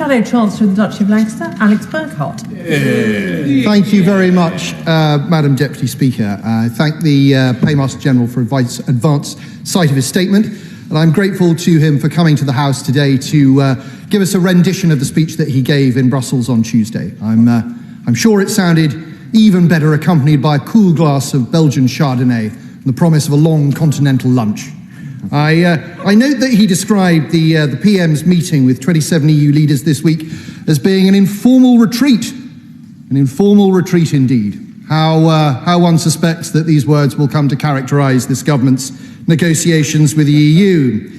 Shadow Chancellor of the Duchy of Lancaster, Alex Burghart. Thank you very much, Madam Deputy Speaker. I thank the Paymaster General for advance sight of his statement, and I'm grateful to him for coming to the House today to give us a rendition of the speech that he gave in Brussels on Tuesday. I'm sure it sounded even better accompanied by a cool glass of Belgian Chardonnay and the promise of a long continental lunch. I note that he described the PM's meeting with 27 EU leaders this week as being an informal retreat. An informal retreat indeed. How one suspects that these words will come to characterise this government's negotiations with the EU.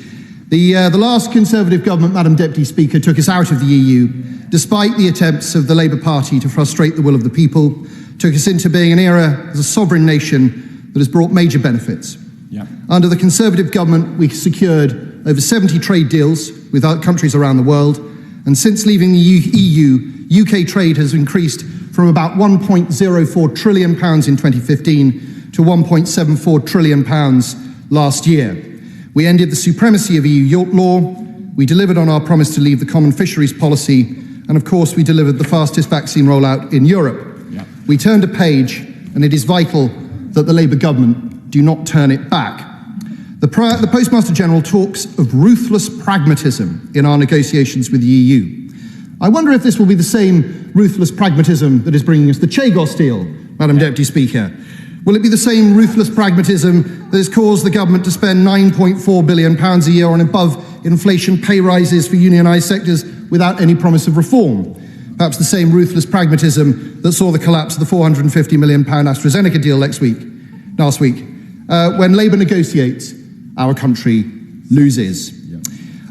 The last Conservative government, Madam Deputy Speaker, took us out of the EU, despite the attempts of the Labour Party to frustrate the will of the people, took us into being an era as a sovereign nation that has brought major benefits. Yeah. Under the Conservative government, we secured over 70 trade deals with countries around the world, and since leaving the EU, UK trade has increased from about £1.04 trillion in 2015 to £1.74 trillion last year. We ended the supremacy of EU law, we delivered on our promise to leave the common fisheries policy, and of course we delivered the fastest vaccine rollout in Europe. Yeah. We turned a page, and it is vital that the Labour government do not turn it back. The Postmaster General talks of ruthless pragmatism in our negotiations with the EU. I wonder if this will be the same ruthless pragmatism that is bringing us the Chagos deal, Madam Deputy Speaker. Will it be the same ruthless pragmatism that has caused the government to spend £9.4 billion a year on above-inflation pay rises for unionised sectors without any promise of reform? Perhaps the same ruthless pragmatism that saw the collapse of the £450 million AstraZeneca deal last week. When Labour negotiates, our country loses. Yeah.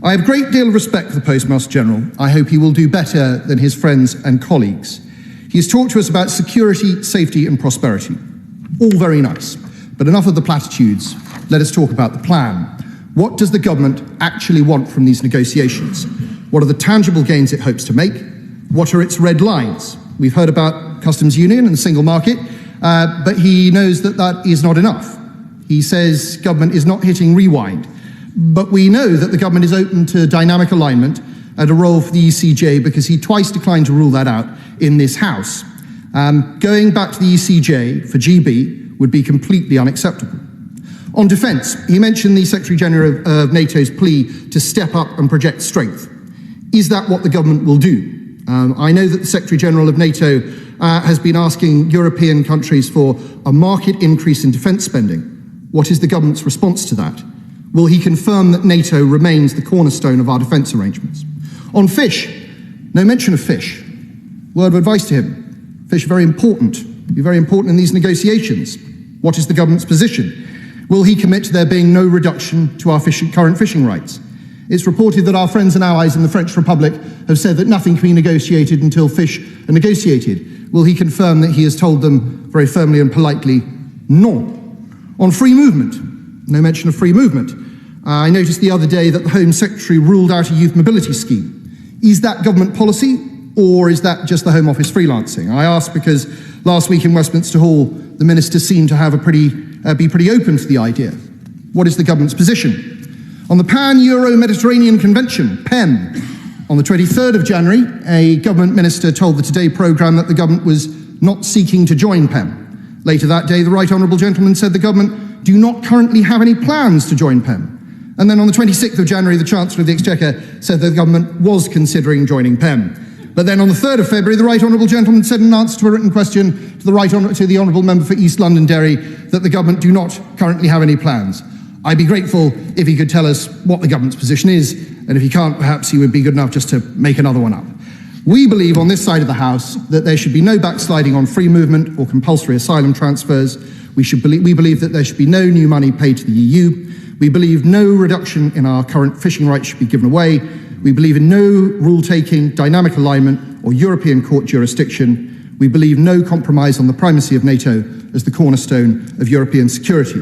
I have a great deal of respect for the Postmaster General. I hope he will do better than his friends and colleagues. He has talked to us about security, safety and prosperity. All very nice, but enough of the platitudes. Let us talk about the plan. What does the government actually want from these negotiations? What are the tangible gains it hopes to make? What are its red lines? We've heard about customs union and the single market, but he knows that that is not enough. He says government is not hitting rewind, but we know that the government is open to dynamic alignment and a role for the ECJ because he twice declined to rule that out in this House. Going back to the ECJ for GB would be completely unacceptable. On defence, he mentioned the Secretary-General of NATO's plea to step up and project strength. Is that what the government will do? I know that the Secretary-General of NATO has been asking European countries for a market increase in defence spending. What is the government's response to that? Will he confirm that NATO remains the cornerstone of our defence arrangements? On fish, no mention of fish. Word of advice to him. Fish are very important, be very important in these negotiations. What is the government's position? Will he commit to there being no reduction to our current fishing rights? It's reported that our friends and allies in the French Republic have said that nothing can be negotiated until fish are negotiated. Will he confirm that he has told them very firmly and politely, no? On free movement, no mention of free movement. I noticed the other day that the Home Secretary ruled out a youth mobility scheme. Is that government policy? Or is that just the Home Office freelancing? I ask because last week in Westminster Hall, the minister seemed to have be pretty open to the idea. What is the government's position? On the Pan-Euro-Mediterranean Convention, PEM, on the 23rd of January, a government minister told the Today programme that the government was not seeking to join PEM. Later that day, the Right Honourable Gentleman said the government do not currently have any plans to join PEM. And then on the 26th of January, the Chancellor of the Exchequer said that the government was considering joining PEM. But then on the 3rd of February, the Right Honourable Gentleman said in answer to a written question to the Honourable Member for East Londonderry that the government do not currently have any plans. I'd be grateful if he could tell us what the government's position is, and if he can't, perhaps he would be good enough just to make another one up. We believe on this side of the House that there should be no backsliding on free movement or compulsory asylum transfers. We believe that there should be no new money paid to the EU. We believe no reduction in our current fishing rights should be given away. We believe in no rule-taking, dynamic alignment or European court jurisdiction. We believe no compromise on the primacy of NATO as the cornerstone of European security.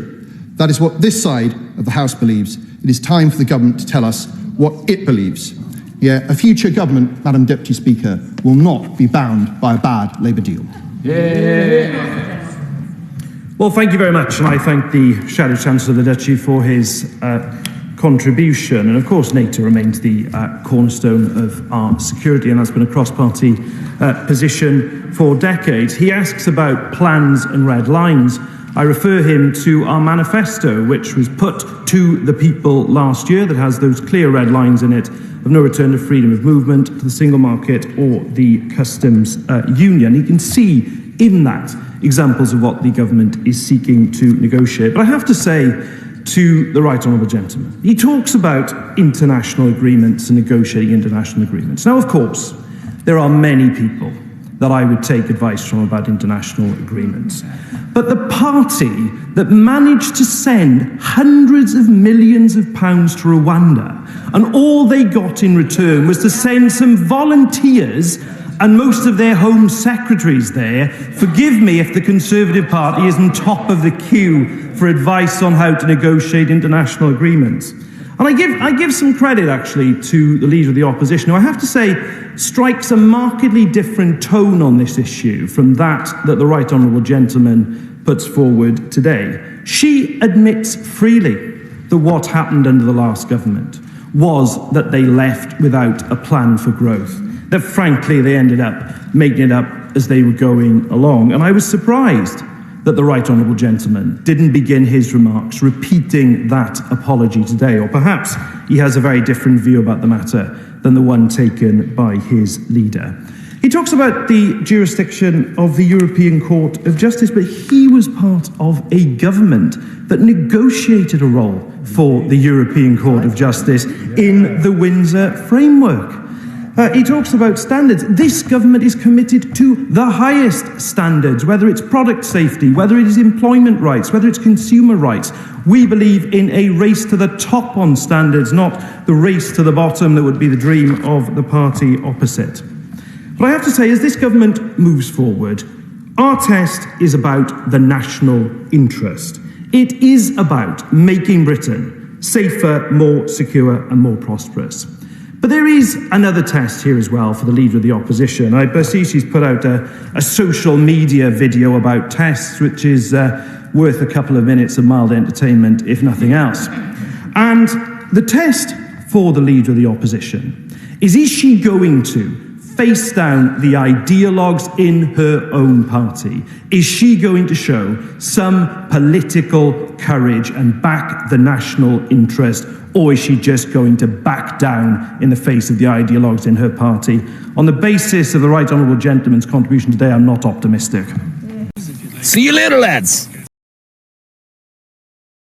That is what this side of the House believes. It is time for the government to tell us what it believes. Yeah, a future government, Madam Deputy Speaker, will not be bound by a bad Labour deal. Yeah. Well, thank you very much, and I thank the Shadow Chancellor of the Duchy for his contribution. And of course, NATO remains the cornerstone of our security, and that's been a cross-party position for decades. He asks about plans and red lines. I refer him to our manifesto, which was put to the people last year, that has those clear red lines in it of no return to freedom of movement, to the single market or the customs union. You can see in that examples of what the government is seeking to negotiate. But I have to say to the right honourable gentleman, he talks about international agreements and negotiating international agreements. Now, of course, there are many people that I would take advice from about international agreements. But the party that managed to send hundreds of millions of pounds to Rwanda, and all they got in return was to send some volunteers and most of their Home Secretaries there, forgive me if the Conservative Party isn't top of the queue for advice on how to negotiate international agreements. And I give some credit, actually, to the Leader of the Opposition, who I have to say strikes a markedly different tone on this issue from that the Right Honourable Gentleman puts forward today. She admits freely that what happened under the last government was that they left without a plan for growth, that frankly they ended up making it up as they were going along. And I was surprised that the Right Honourable Gentleman didn't begin his remarks repeating that apology today, or perhaps he has a very different view about the matter than the one taken by his leader. He talks about the jurisdiction of the European Court of Justice, but he was part of a government that negotiated a role for the European Court of Justice in the Windsor framework. He talks about standards. This government is committed to the highest standards, whether it's product safety, whether it is employment rights, whether it's consumer rights. We believe in a race to the top on standards, not the race to the bottom that would be the dream of the party opposite. But I have to say, as this government moves forward, our test is about the national interest. It is about making Britain safer, more secure and more prosperous. But there is another test here as well for the Leader of the Opposition. I perceive she's put out a social media video about tests, which is worth a couple of minutes of mild entertainment, if nothing else. And the test for the Leader of the Opposition is she going to face down the ideologues in her own party? Is she going to show some political courage and back the national interest, or is she just going to back down in the face of the ideologues in her party? On the basis of the Right Honourable Gentleman's contribution today, I'm not optimistic. See you later, lads.